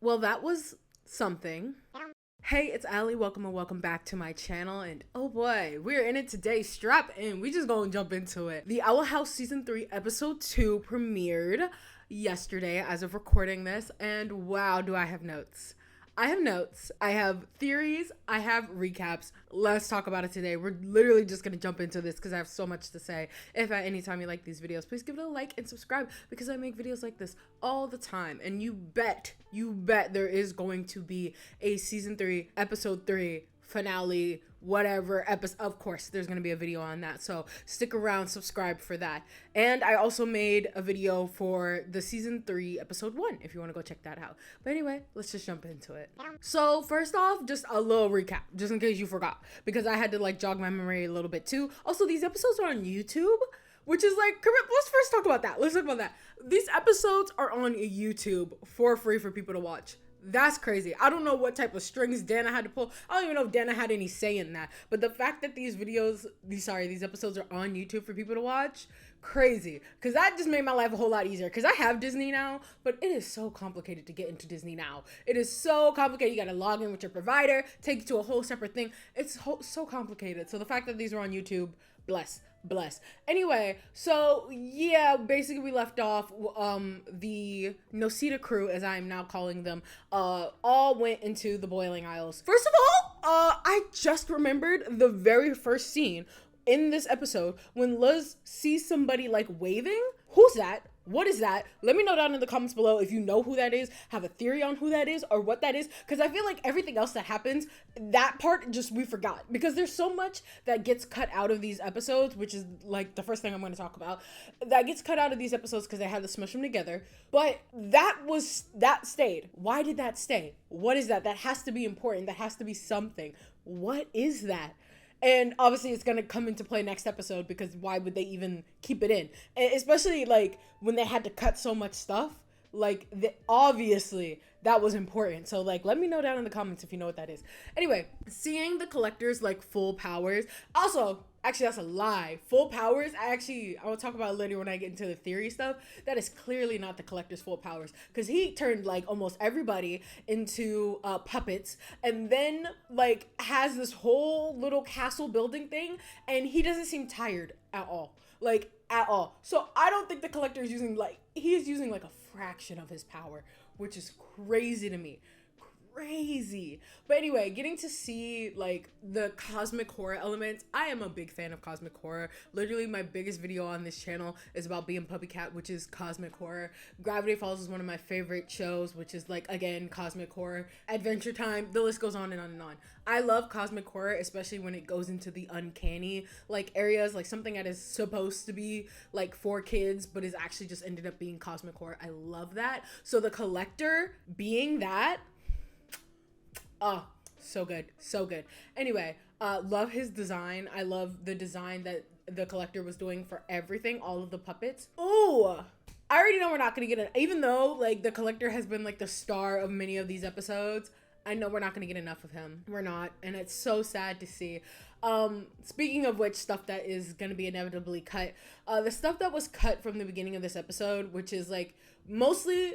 Well, that was something. Hey, it's Allie. Welcome and welcome back to my channel. And oh boy, we're in it today. Strap in. We just gonna jump into it. The Owl House Season 3 Episode 2 premiered yesterday as of recording this. And wow, do I have notes. I have notes, I have theories, I have recaps. Let's talk about it today. We're literally just gonna jump into this because I have so much to say. If at any time you like these videos, please give it a like and subscribe because I make videos like this all the time. And you bet there is going to be a season 3, episode 3 finale, whatever episode. Of course there's gonna be a video on that, so stick around, subscribe for that. And I also made a video for the season 3 episode 1 if you want to go check that out. But anyway, let's just jump into it. So first off, just a little recap just in case you forgot, because I had to like jog my memory a little bit too. Also, these episodes are on YouTube, which is like, let's first talk about that. Let's talk about that. These episodes are on YouTube for free for people to watch. That's crazy. I don't know what type of strings Dana had to pull. I don't even know if Dana had any say in that. But the fact that these episodes are on YouTube for people to watch, crazy. Because that just made my life a whole lot easier. Because I have Disney now, but it is so complicated to get into Disney now. It is so complicated. You got to log in with your provider, take you to a whole separate thing. It's so complicated. So the fact that these are on YouTube, bless. Anyway, so yeah, basically we left off the noceda crew, as I am now calling them, all went into the Boiling Isles. First of all, I just remembered the very first scene in this episode when Liz sees somebody like waving. Who's that? What is that? Let me know down in the comments below if you know who that is, have a theory on who that is or what that is, because I feel like everything else that happens, that part just we forgot, because there's so much that gets cut out of these episodes, which is like the first thing I'm going to talk about, that gets cut out of these episodes because they had to smush them together. But that stayed. Why did that stay? What is that? That has to be important. That has to be something. What is that? And obviously it's going to come into play next episode, because why would they even keep it in? And especially like when they had to cut so much stuff, like obviously that was important. So like, let me know down in the comments if you know what that is. Anyway, seeing the collector's like full powers. Also, actually that's a lie. Full powers, I will talk about it later when I get into the theory stuff. That is clearly not the collector's full powers, because he turned like almost everybody into puppets, and then like has this whole little castle building thing, and he doesn't seem tired at all. Like at all. So I don't think the collector is using he is using like a fraction of his power, which is crazy to me. Crazy. But anyway, getting to see like the cosmic horror elements. I am a big fan of cosmic horror. Literally my biggest video on this channel is about being Puppy Cat, which is cosmic horror. Gravity Falls is one of my favorite shows, which is like, again, cosmic horror. Adventure Time, the list goes on and on and on. I love cosmic horror, especially when it goes into the uncanny like areas, like something that is supposed to be like for kids but is actually just ended up being cosmic horror. I love that. So the collector being that, oh, so good. Anyway, love his design. I love the design that the collector was doing for everything, all of the puppets. Ooh, I already know we're not gonna get it, even though like the collector has been like the star of many of these episodes. I know we're not gonna get enough of him. We're not, and it's so sad to see. Speaking of which, stuff that is gonna be inevitably cut, the stuff that was cut from the beginning of this episode, which is like mostly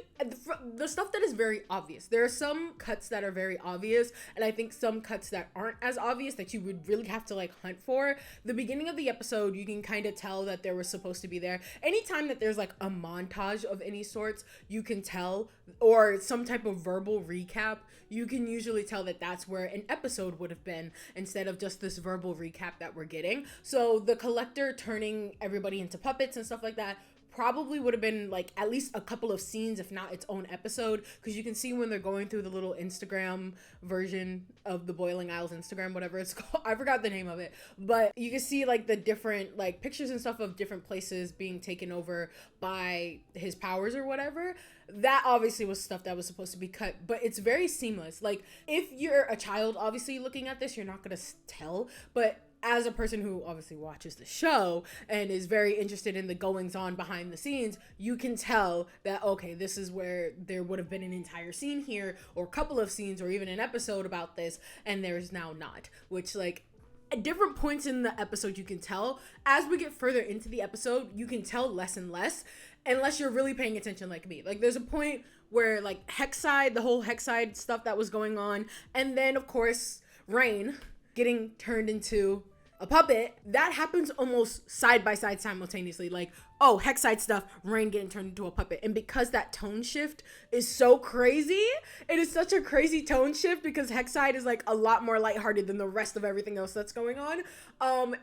the stuff that is very obvious. There are some cuts that are very obvious, and I think some cuts that aren't as obvious that you would really have to like hunt for. The beginning of the episode, you can kind of tell that there was supposed to be there. Anytime that there's like a montage of any sorts, you can tell, or some type of verbal recap, you can usually tell that that's where an episode would have been instead of just this verbal recap that we're getting. So the collector turning everybody into puppets and stuff like that probably would have been like at least a couple of scenes, if not its own episode, because you can see when they're going through the little Instagram version of the Boiling Isles Instagram, whatever it's called. I forgot the name of it, but you can see like the different like pictures and stuff of different places being taken over by his powers or whatever. That obviously was stuff that was supposed to be cut, but it's very seamless. Like if you're a child obviously looking at this, you're not gonna tell, but as a person who obviously watches the show and is very interested in the goings on behind the scenes, you can tell that, okay, this is where there would have been an entire scene here, or a couple of scenes, or even an episode about this, and there's now not, which like at different points in the episode you can tell. As we get further into the episode, you can tell less and less, unless you're really paying attention like me. Like there's a point where like Hexside, the whole Hexside stuff that was going on, and then of course Raine getting turned into a puppet, that happens almost side by side simultaneously. Like, oh, Hexside stuff, Raine getting turned into a puppet. And because that tone shift is so crazy, it is such a crazy tone shift because Hexside is like a lot more lighthearted than the rest of everything else that's going on.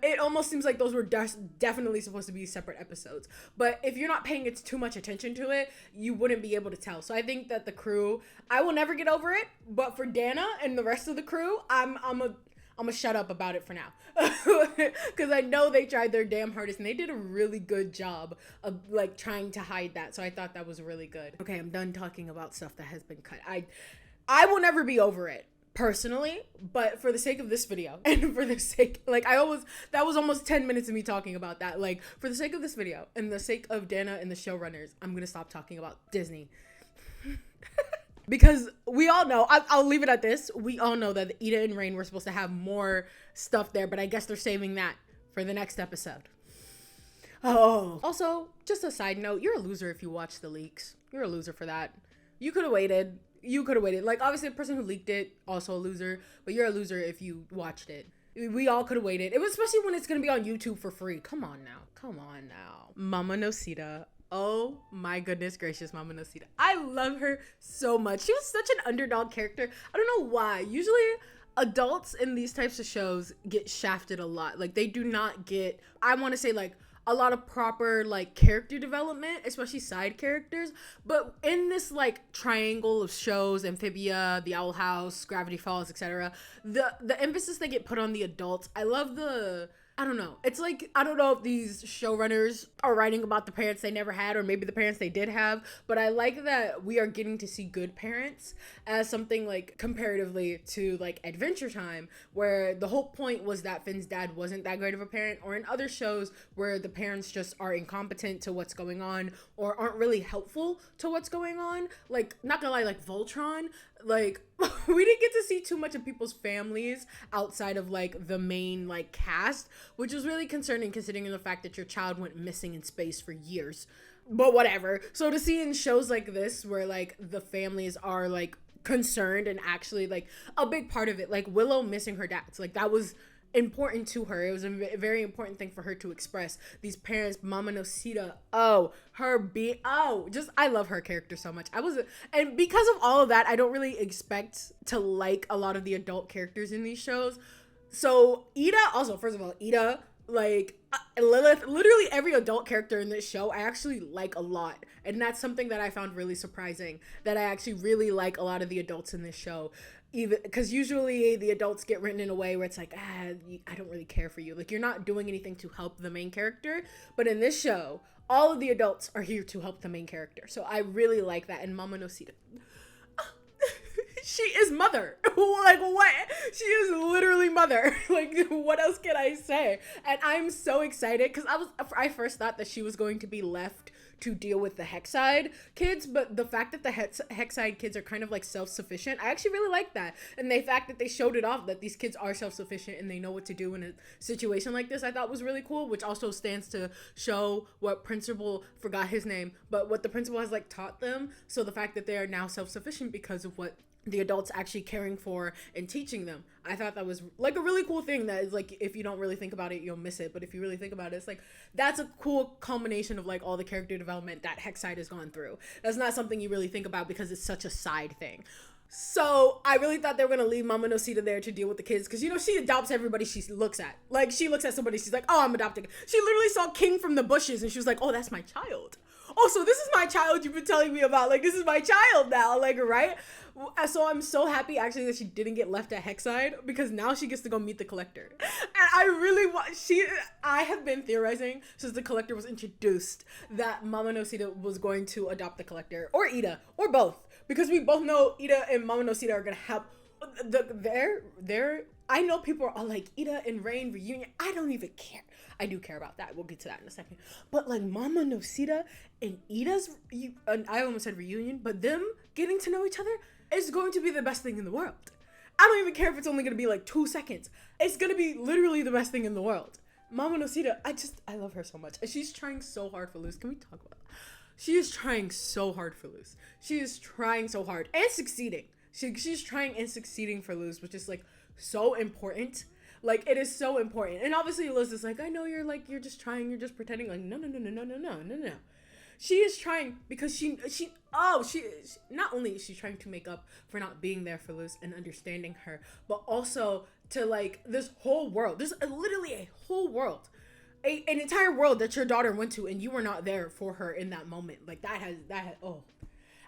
It almost seems like those were definitely supposed to be separate episodes. But if you're not paying too much attention to it, you wouldn't be able to tell. So I think that the crew, I will never get over it. But for Dana and the rest of the crew, I'm gonna shut up about it for now because I know they tried their damn hardest and they did a really good job of like trying to hide that. So I thought that was really good. Okay, I'm done talking about stuff that has been cut. I will never be over it personally, but for the sake of this video and for the sake, like that was almost 10 minutes of me talking about that. Like for the sake of this video and the sake of Dana and the showrunners, I'm gonna stop talking about Disney. Because we all know, I'll leave it at this. We all know that Ida and Raine were supposed to have more stuff there, but I guess they're saving that for the next episode. Oh. Also, just a side note, you're a loser if you watch the leaks. You're a loser for that. You could have waited. Like, obviously, the person who leaked it, also a loser, but you're a loser if you watched it. We all could have waited. It was especially when it's going to be on YouTube for free. Come on now. Mama Noceda. Oh my goodness gracious, Mama Noceda. I love her so much. She was such an underdog character. I don't know why. Usually adults in these types of shows get shafted a lot. Like they do not get, I want to say like a lot of proper like character development, especially side characters. But in this like triangle of shows, Amphibia, The Owl House, Gravity Falls, etc., the emphasis they get put on the adults. I love I don't know. It's like, I don't know if these showrunners are writing about the parents they never had or maybe the parents they did have, but I like that we are getting to see good parents as something like comparatively to like Adventure Time, where the whole point was that Finn's dad wasn't that great of a parent, or in other shows where the parents just are incompetent to what's going on or aren't really helpful to what's going on. Like, not gonna lie, like Voltron, like we didn't get to see too much of people's families outside of like the main like cast, which was really concerning considering the fact that your child went missing in space for years. But whatever. So to see in shows like this where like the families are like concerned and actually like a big part of it, like Willow missing her dad, like that was important to her. It was a very important thing for her to express. These parents, Mama Noceda, I love her character so much. And because of all of that, I don't really expect to like a lot of the adult characters in these shows. So Ida, also, first of all, Ida, like Lilith, literally every adult character in this show I actually like a lot, and that's something that I found really surprising, that I actually really like a lot of the adults in this show. Even because usually the adults get written in a way where it's like, I don't really care for you, like you're not doing anything to help the main character. But in this show, all of the adults are here to help the main character, so I really like that. And Mama Noceda, she is mother. Like, what? She is literally mother. Like, what else can I say? And I'm so excited because I first thought that she was going to be left to deal with the Hexside kids, but the fact that the Hexside kids are kind of like self-sufficient, I actually really like that. And the fact that they showed it off, that these kids are self-sufficient and they know what to do in a situation like this, I thought was really cool, which also stands to show what principal, forgot his name, but what the principal has like taught them. So the fact that they are now self-sufficient because of what the adults actually caring for and teaching them, I thought that was like a really cool thing that is like, if you don't really think about it, you'll miss it. But if you really think about it, it's like, that's a cool culmination of like all the character development that Hexside has gone through. That's not something you really think about because it's such a side thing. So I really thought they were going to leave Mama Noceda there to deal with the kids, because, you know, she adopts everybody she looks at. Like, she looks at somebody, she's like, oh, I'm adopting. She literally saw King from the bushes and she was like, oh, that's my child. Oh, so this is my child you've been telling me about. Like, this is my child now. Like, right? So I'm so happy actually that she didn't get left at Hexside, because now she gets to go meet the Collector. And I really want, I have been theorizing since the Collector was introduced that Mama Noceda was going to adopt the Collector, or Ida, or both, because we both know Ida and Mama Noceda are gonna have I know people are all like, Ida and Raine reunion. I don't even care. I do care about that. We'll get to that in a second. But like Mama Noceda and Ida's, I almost said reunion, but them getting to know each other is going to be the best thing in the world. I don't even care if it's only going to be like 2 seconds. It's going to be literally the best thing in the world. Mama Noceda, I love her so much. And she's trying so hard for Luz. Can we talk about that? She is trying so hard for Luz. She is trying so hard and succeeding. She's trying and succeeding for Luz, which is like so important. Like, it is so important. And obviously Luz is like, I know you're just trying, you're just pretending. Like, no. She is trying because she not only is she trying to make up for not being there for Luz and understanding her, but also to like this whole world. There's literally a whole world, an entire world that your daughter went to, and you were not there for her in that moment. Like that had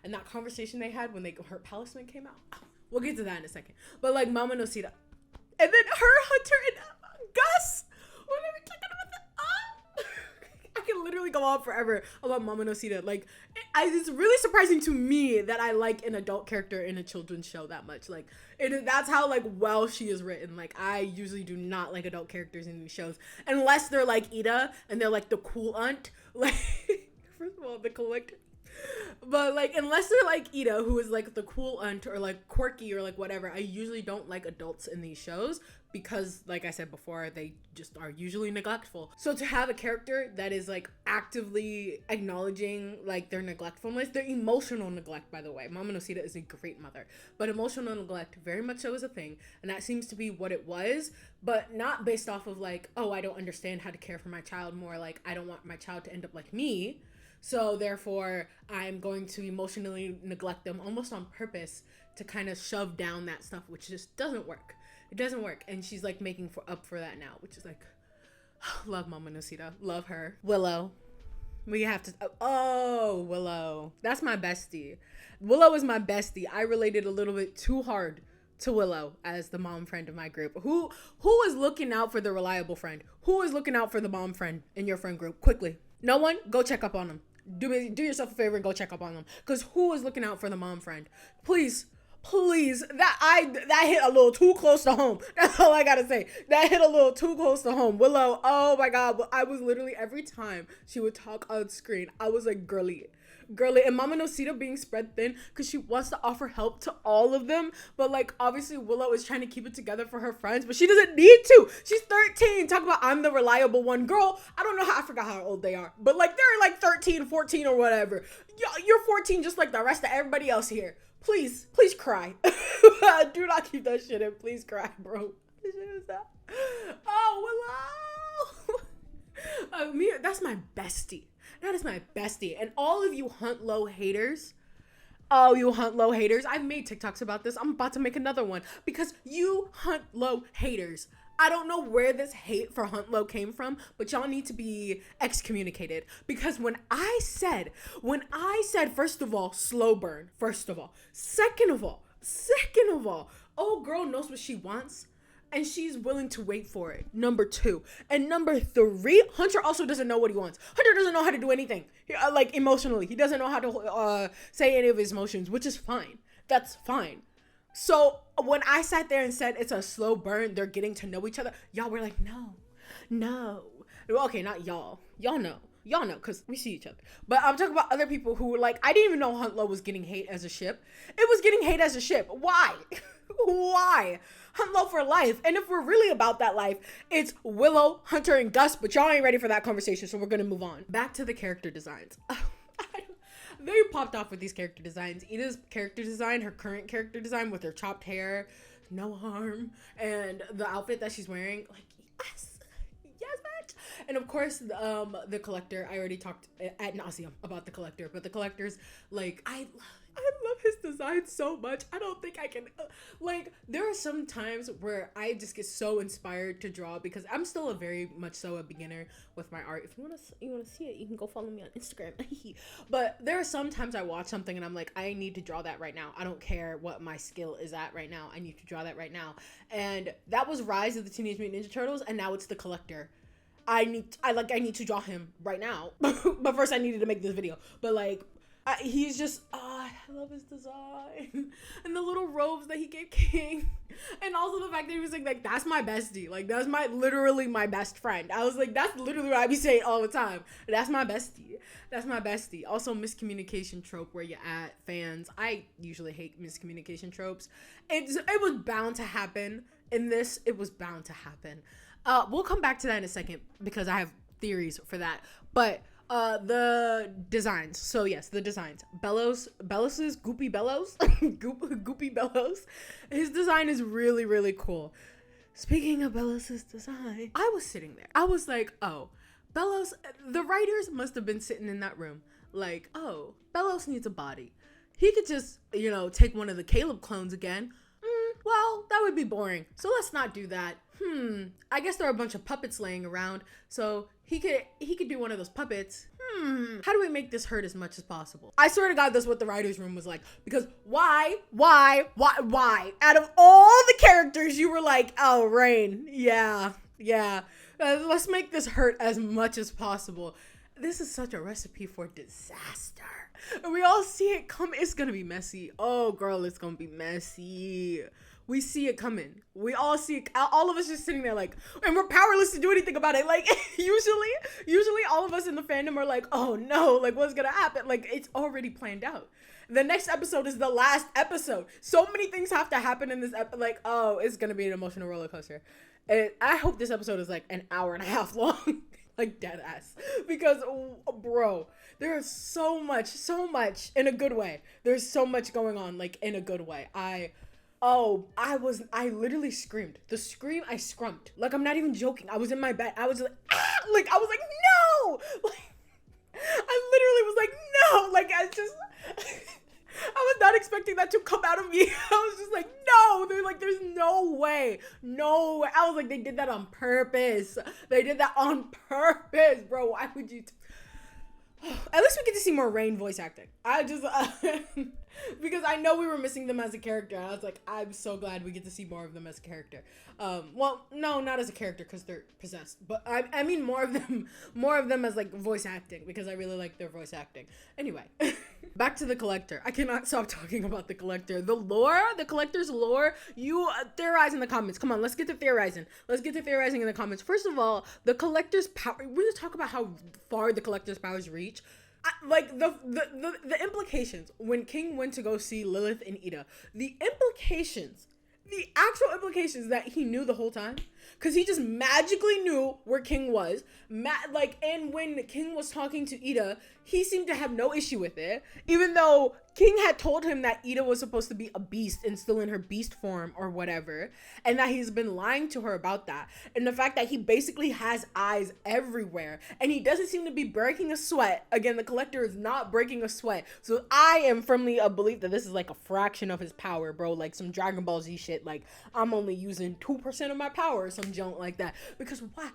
and that conversation they had when her palisman came out. We'll get to that in a second. But like Mama Noceda, and then her Hunter and Gus. What are we talking about that? I can literally go on forever about Mama Noceda. Like, it's really surprising to me that I like an adult character in a children's show that much. Like, that's how like well she is written. Like, I usually do not like adult characters in these shows unless they're like Ida and they're like the cool aunt. Like, first of all, the collector. But like, unless they're like Ida, who is like the cool aunt, or like quirky, or like whatever, I usually don't like adults in these shows because, like I said before, they just are usually neglectful. So to have a character that is like actively acknowledging like their neglectfulness, their emotional neglect, by the way, Mama Noceda is a great mother, but emotional neglect very much so is a thing, and that seems to be what it was, but not based off of like, oh, I don't understand how to care for my child, more like, I don't want my child to end up like me. So therefore, I'm going to emotionally neglect them almost on purpose to kind of shove down that stuff, which just doesn't work. It doesn't work. And she's like making up for that now, which is like, love Mama Noceda. Love her. Willow. We have to, Willow. That's my bestie. Willow is my bestie. I related a little bit too hard to Willow as the mom friend of my group. Who is looking out for the reliable friend? Who is looking out for the mom friend in your friend group? Quickly. No one? Go check up on them. Do yourself a favor and go check up on them. Because who is looking out for the mom friend? Please, that hit a little too close to home. That's all I gotta say. That hit a little too close to home. Willow, oh my God. I was literally, every time she would talk on screen, I was like, girly. And Mama Noceda being spread thin because she wants to offer help to all of them, but like obviously Willow is trying to keep it together for her friends, but she doesn't need to. She's 13. Talk about I'm the reliable one. Girl, I don't know how, I forgot how old they are, but like they're like 13, 14 or whatever. You're 14 just like the rest of everybody else here. Please cry. Do not keep that shit in. Please cry, bro. This shit is that. Oh, Willow. That's my bestie. That is my bestie. And all of you Hunt Low haters, I've made TikToks about this. I'm about to make another one because you Hunt Low haters, I don't know where this hate for Hunt Low came from, but y'all need to be excommunicated. Because when I said, first of all, slow burn, second of all, oh girl knows what she wants, and she's willing to wait for it. Number 2. And number 3, Hunter also doesn't know what he wants. Hunter doesn't know how to do anything. Like, emotionally. He doesn't know how to say any of his emotions, which is fine. That's fine. So, when I sat there and said it's a slow burn, they're getting to know each other, y'all were like, no. Okay, not y'all. Y'all know, because we see each other. But I'm talking about other people who were like, I didn't even know Hunt Low was getting hate as a ship. It was getting hate as a ship. Why? Why? Hunt Low for life. And if we're really about that life, it's Willow, Hunter, and Gus, but y'all ain't ready for that conversation, so we're gonna move on. Back to the character designs. They popped off with these character designs. Ida's character design, her current character design with her chopped hair, no harm, and the outfit that she's wearing, like, yes, bitch. And of course, the collector, I already talked ad nauseum about the collector, but the collector's, like, I love his design so much. I don't think I can, like, there are some times where I just get so inspired to draw because I'm still a very much so a beginner with my art. If you want to see it, you can go follow me on Instagram. But there are some times I watch something and I'm like, I need to draw that right now. I don't care what my skill is at right now. I need to draw that right now. And that was Rise of the Teenage Mutant Ninja Turtles, and now it's the collector. I need to draw him right now. But first I needed to make this video. But like, he's just, I love his design. And the little robes that he gave King. And also the fact that he was like, that's my bestie. Like, that's literally my best friend. I was like, that's literally what I be saying all the time. That's my bestie. That's my bestie. Also, miscommunication trope where you at fans. I usually hate miscommunication tropes. It was bound to happen. In this, it was bound to happen. We'll come back to that in a second because I have theories for that. But The designs. So yes, the designs. Belos's Goopy Belos, Goopy Belos. His design is really, really cool. Speaking of Belos's design, I was sitting there. I was like, oh, Belos. The writers must have been sitting in that room, like, oh, Belos needs a body. He could just, take one of the Caleb clones again. Well, that would be boring. So let's not do that. I guess there are a bunch of puppets laying around, so he could do one of those puppets. How do we make this hurt as much as possible? I swear to God, that's what the writer's room was like. Because why? Out of all the characters, you were like, oh, Raine, yeah. Let's make this hurt as much as possible. This is such a recipe for disaster. And we all see it come. It's gonna be messy. Oh, girl, it's gonna be messy. We see it coming. We all see it. All of us just sitting there like, and we're powerless to do anything about it. Like, usually all of us in the fandom are like, oh no, like what's gonna happen? Like, it's already planned out. The next episode is the last episode. So many things have to happen in this episode. Like, oh, it's gonna be an emotional roller coaster. And I hope this episode is like an hour and a half long. Like, dead ass. Because, bro, there's so much in a good way. There's so much going on, like, in a good way. I literally screamed. The scream, I scrumped. Like, I'm not even joking. I was in my bed. I was like, ah! Like, I was like, no! Like, I literally was like, no! Like, I was not expecting that to come out of me. I was just like, no! They're like, there's no way. No way. I was like, they did that on purpose. They did that on purpose, bro. Why would you... At least we get to see more Raine voice acting. I just... because I know we were missing them as a character. I was like, I'm so glad we get to see more of them as a character. Well, no, not as a character because they're possessed. But I mean more of them as like voice acting because I really like their voice acting. Anyway, back to the Collector. I cannot stop talking about the Collector. The lore, the Collector's lore. You theorize in the comments. Come on, let's get to theorizing. Let's get to theorizing in the comments. First of all, the Collector's power. We just talk about how far the Collector's powers reach. Like the implications when King went to go see Lilith and Ida, the actual implications that he knew the whole time, because he just magically knew where King was, and when King was talking to Ida, he seemed to have no issue with it, even though King had told him that Ida was supposed to be a beast and still in her beast form or whatever, and that he's been lying to her about that, and the fact that he basically has eyes everywhere, and he doesn't seem to be breaking a sweat. Again, the Collector is not breaking a sweat, so I am firmly a belief that this is like a fraction of his power, bro, like some Dragon Ball Z shit, like I'm only using 2% of my power or some junk like that, because why?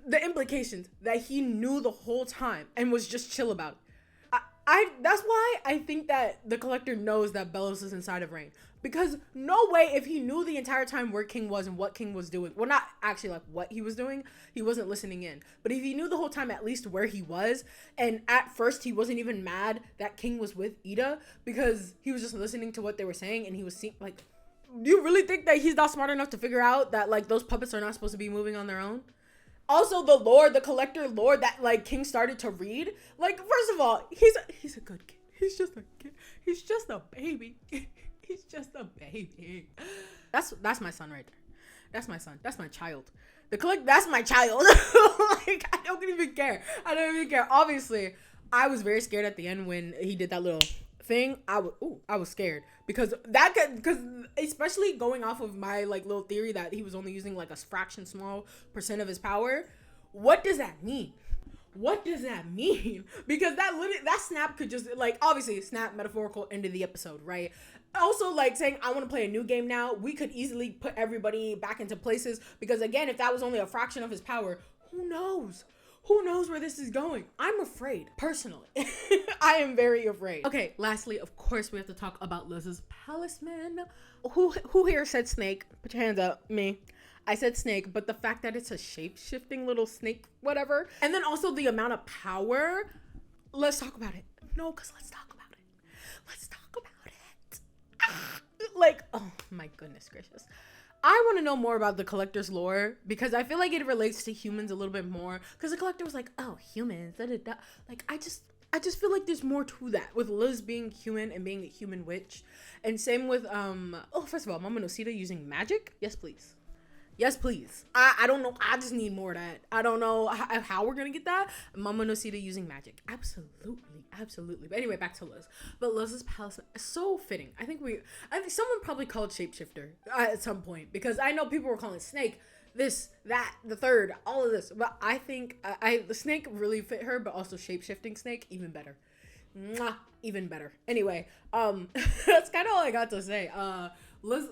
The implications that he knew the whole time and was just chill about it. That's why I think that the Collector knows that Belos is inside of Raine. Because no way, if he knew the entire time where King was and what King was doing, well, not actually like what he was doing, he wasn't listening in. But if he knew the whole time at least where he was, and at first he wasn't even mad that King was with Ida, because he was just listening to what they were saying, and he was seeing, like, do you really think that he's not smart enough to figure out that, like, those puppets are not supposed to be moving on their own? Also, the lore, the Collector lore that, like, King started to read, like, first of all, he's a good kid. He's just a kid. He's just a baby. He's just a baby. That's my son right there. That's my son. That's my child. That's my child. Like, I don't even care. Obviously, I was very scared at the end when he did that little thing. I was scared because especially going off of my like little theory that he was only using like a small percent of his power. What does that mean? Because that snap could just, like, obviously snap, metaphorical, end of the episode, right? Also, like, saying I want to play a new game now, we could easily put everybody back into places, because again, if that was only a fraction of his power, who knows where this is going? I'm afraid, personally. I am very afraid. Okay, lastly, of course, we have to talk about Liz's talisman. Who here said snake? Put your hands up. Me. I said snake, but the fact that it's a shape-shifting little snake, whatever. And then also the amount of power. Let's talk about it. No, because let's talk about it. Like, oh my goodness gracious. I want to know more about the Collector's lore, because I feel like it relates to humans a little bit more, because the Collector was like, oh, humans, da, da, da. Like, I just feel like there's more to that, with Liz being human and being a human witch. And same with, first of all, Mama Noceda using magic? Yes, please. Yes, please. I don't know. I just need more of that. I don't know how we're gonna get that. Mama Noceda using magic. Absolutely, absolutely. But anyway, back to Liz. But Liz's palace is so fitting. I think someone probably called shapeshifter at some point, because I know people were calling snake this, that, the third, all of this. But I think the snake really fit her, but also shapeshifting snake even better. Mwah, even better. Anyway, that's kind of all I got to say. Liz,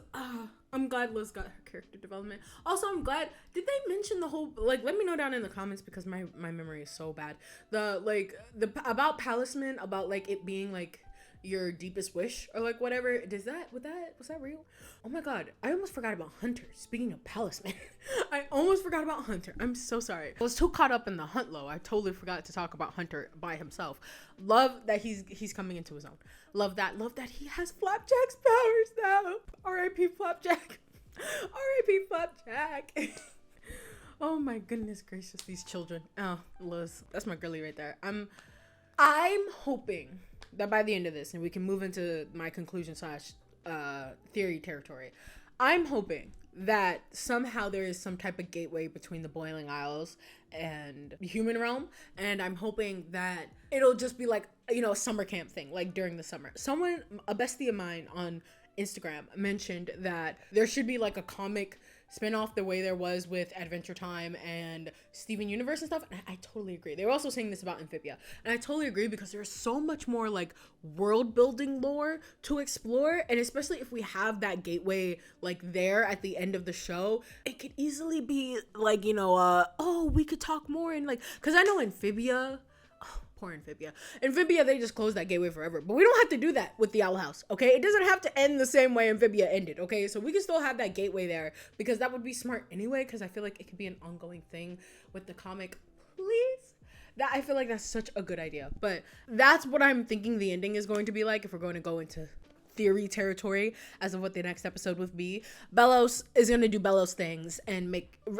I'm glad Liz got her character development. Also, I'm glad, did they mention the whole, like, let me know down in the comments, because my memory is so bad. About Palisman, about, like, it being, like, your deepest wish, or, like, whatever. Was that real? Oh my god, I almost forgot about Hunter. Speaking of Palisman, I almost forgot about Hunter. I'm so sorry. I was too caught up in the hunt low. I totally forgot to talk about Hunter by himself. Love that he's coming into his own. Love that he has Flapjack's powers now. R.I.P. Flapjack. R.I.P. Flapjack. Oh my goodness gracious, these children. Oh, Liz, that's my girlie right there. I'm hoping that by the end of this, and we can move into my conclusion / theory territory, I'm hoping that somehow there is some type of gateway between the Boiling Isles and the human realm, and I'm hoping that it'll just be like, a summer camp thing, like during the summer. A bestie of mine on Instagram mentioned that there should be like a comic spin-off the way there was with Adventure Time and Steven Universe and stuff, and I totally agree. They were also saying this about Amphibia, and I totally agree, because there's so much more like world building lore to explore, and especially if we have that gateway like there at the end of the show, it could easily be like, we could talk more, and like, because I know Amphibia, poor Amphibia, they just closed that gateway forever. But we don't have to do that with the Owl House, okay? It doesn't have to end the same way Amphibia ended, okay? So we can still have that gateway there, because that would be smart anyway, because I feel like it could be an ongoing thing with the comic. Please? I feel like that's such a good idea. But that's what I'm thinking the ending is going to be like, if we're going to go into theory territory as of what the next episode would be. Belos is going to do Belos things and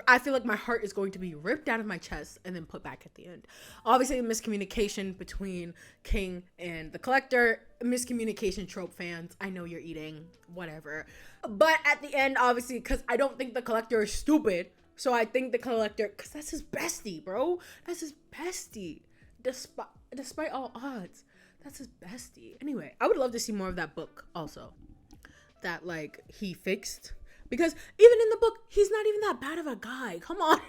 I feel like my heart is going to be ripped out of my chest and then put back at the end. Obviously, miscommunication between King and the Collector. Miscommunication trope fans, I know you're eating, whatever. But at the end, obviously, because I don't think the Collector is stupid, so I think the Collector, because that's his bestie, bro. That's his bestie. Despite all odds. That's his bestie. Anyway, I would love to see more of that book also. That, like, he fixed. Because even in the book, he's not even that bad of a guy. Come on.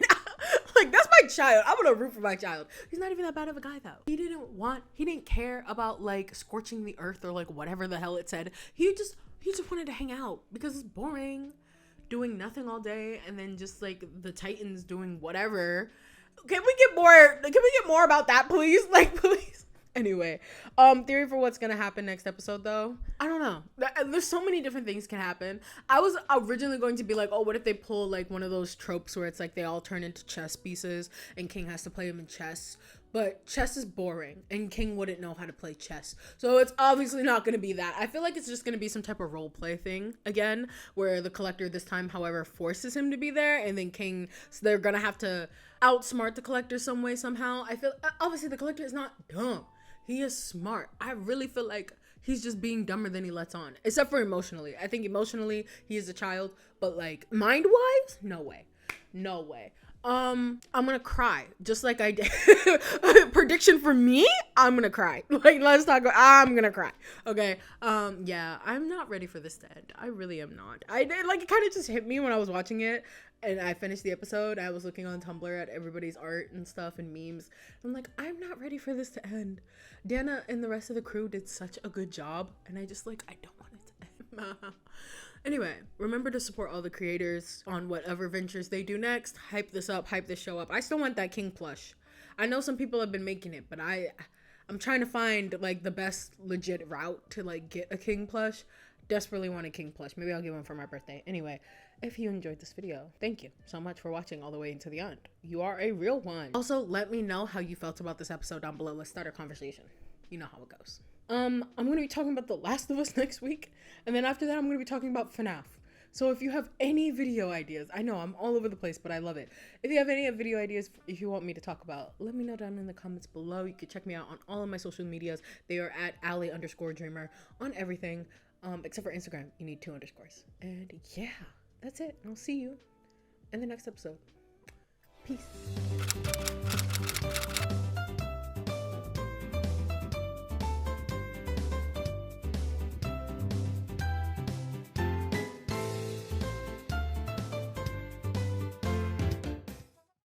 Like, that's my child. I'm gonna root for my child. He's not even that bad of a guy, though. He didn't care about, like, scorching the earth or, like, whatever the hell it said. He just wanted to hang out because it's boring. Doing nothing all day and then just, like, the Titans doing whatever. Can we get more about that, please? Like, please. Anyway, theory for what's gonna happen next episode, though. I don't know. There's so many different things can happen. I was originally going to be like, oh, what if they pull like one of those tropes where it's like they all turn into chess pieces and King has to play them in chess. But chess is boring and King wouldn't know how to play chess. So it's obviously not going to be that. I feel like it's just going to be some type of role play thing again, where the Collector this time, however, forces him to be there, and then King, so they're going to have to outsmart the Collector some way, somehow. I feel, obviously the Collector is not dumb. He is smart. I really feel like he's just being dumber than he lets on, except for emotionally. I think emotionally he is a child, but like mind-wise, no way. I'm gonna cry just like I did. Prediction for me, I'm gonna cry. Like, let's talk about, I'm gonna cry. Okay. Yeah, I'm not ready for this to end. I really am not. It kind of just hit me when I was watching it and I finished the episode. I was looking on Tumblr at everybody's art and stuff and memes. I'm like, I'm not ready for this to end. Dana and the rest of the crew did such a good job, and I just like, I don't want it to end. Anyway, remember to support all the creators on whatever ventures they do next. Hype this up, hype this show up. I still want that King plush. I know some people have been making it, but I'm trying to find like the best legit route to like get a King plush. Desperately want a King plush. Maybe I'll get one for my birthday. Anyway, if you enjoyed this video, thank you so much for watching all the way into the end. You are a real one. Also, let me know how you felt about this episode down below. Let's start a conversation. You know how it goes. I'm going to be talking about The Last of Us next week, and then after that I'm going to be talking about FNAF. So if you have any video ideas, I know I'm all over the place, but I love it. If you have any video ideas if you want me to talk about, let me know down in the comments below. You can check me out on all of my social medias. They are at ally_dreamer on everything, except for Instagram. You need 2 underscores. And yeah, that's it. I'll see you in the next episode. Peace.